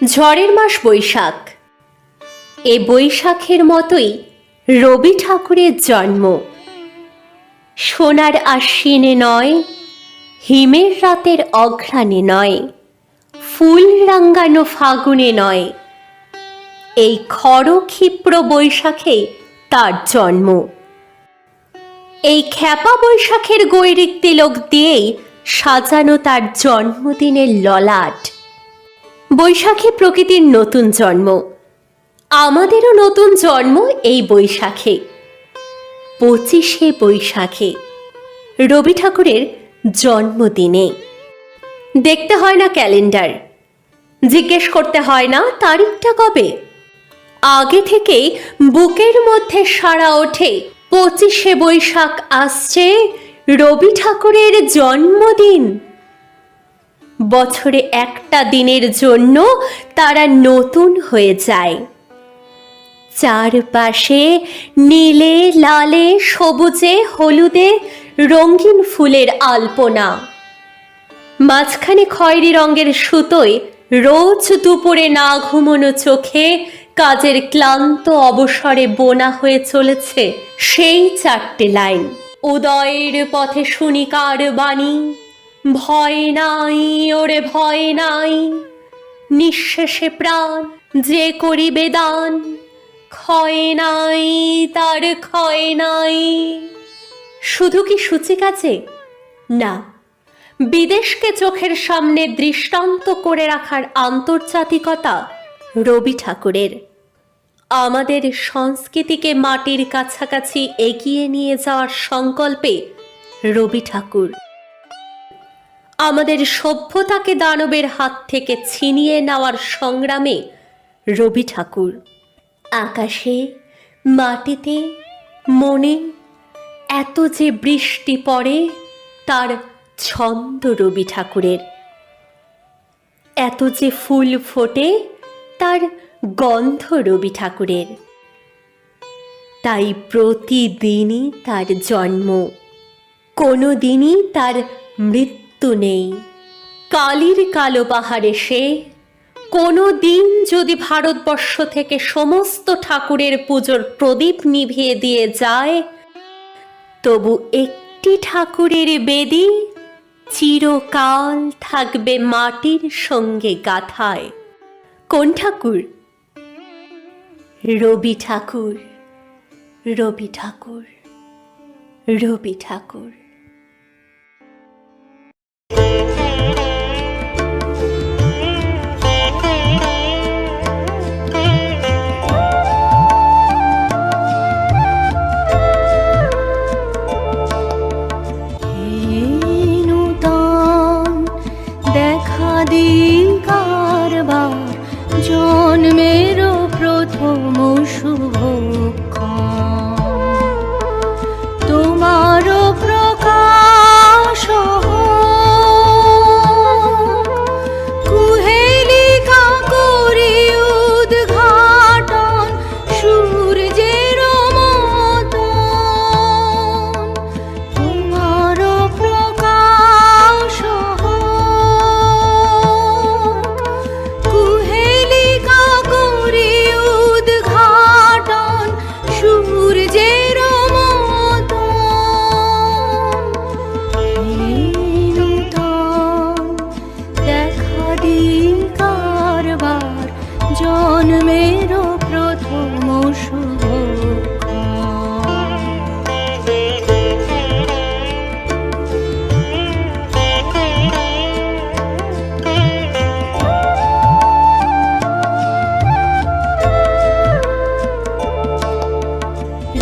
ঝড়ের মাস বৈশাখ। এ বৈশাখের মতোই রবি ঠাকুরের জন্ম। সোনার আশ্বিনে নয়, হিমের রাতের অঘ্রাণে নয়, ফুল রাঙ্গানো ফাগুনে নয়, এই খড় ক্ষিপ্র বৈশাখে তার জন্ম। এই খ্যাপা বৈশাখের গৈরিক তিলক দিয়েই সাজানো তার জন্মদিনের ললাট। বৈশাখে প্রকৃতির নতুন জন্ম, আমাদেরও নতুন জন্ম এই বৈশাখে। 25শে বৈশাখে রবি ঠাকুরের জন্মদিনে। দেখতে হয় না ক্যালেন্ডার, জিজ্ঞেস করতে হয় না তারিখটা কবে। আগে থেকেই বুকের মধ্যে সাড়া ওঠে, 25শে বৈশাখ আসছে, রবি ঠাকুরের জন্মদিন। বছরে একটা দিনের জন্য তারা নতুন হয়ে যায়। চারপাশে নীলে লালে সবুজে হলুদে রঙিন ফুলের আলপনা। মাঝখানে খয়েরি রঙের সুতোয় রোজ দুপুরে না ঘুমোনো চোখে কাজের ক্লান্ত অবসরে বোনা হয়ে চলেছে সেই 4টে লাইন। উদয়ের পথে শুনিকার বাণী, ভয় নাই ওরে ভয় নাই, নিঃশেষে প্রাণ যে করিবে দান, ক্ষয় নাই তার ক্ষয় নাই। শুধু কি সূচিকাজে? না, বিদেশকে চোখের সামনে দৃষ্টান্ত করে রাখার আন্তর্জাতিকতা রবি ঠাকুরের। আমাদের সংস্কৃতিকে মাটির কাছাকাছি এগিয়ে নিয়ে যাওয়ার সংকল্পে রবি ঠাকুর। আমাদের সভ্যতাকে দানবের হাত থেকে ছিনিয়ে নেওয়ার সংগ্রামে রবি ঠাকুর। আকাশে মাটিতে মনে এত যে বৃষ্টি পড়ে তার ছন্দ রবি ঠাকুরের। এত যে ফুল ফোটে তার গন্ধ রবি ঠাকুরের। তাই প্রতিদিনই তার জন্ম, কোনো দিনই তার মৃত্যু নেই। কালির কালো পাহাড়ে সে কোনো দিন যদি ভারতবর্ষ থেকে সমস্ত ঠাকুরের পুজোর প্রদীপ নিভিয়ে দিয়ে যায়, তবু একটি ঠাকুরের বেদি চিরকাল থাকবে মাটির সঙ্গে গাথায়। কোন ঠাকুর? রবি ঠাকুর, রবি ঠাকুর, রবি ঠাকুর। জন্মেরও প্রথম শুভক্ষণ, তোমারও প্রকাশ কুহেলিকা করি উদ্ঘাটন সূর্যের মতন, তোমারও প্রকাশ জন্মেরও প্রথম শুভক্ষণ।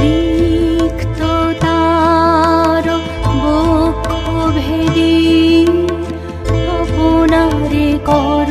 রিক্ত তার বক্ষ ভেদি আপনারে কর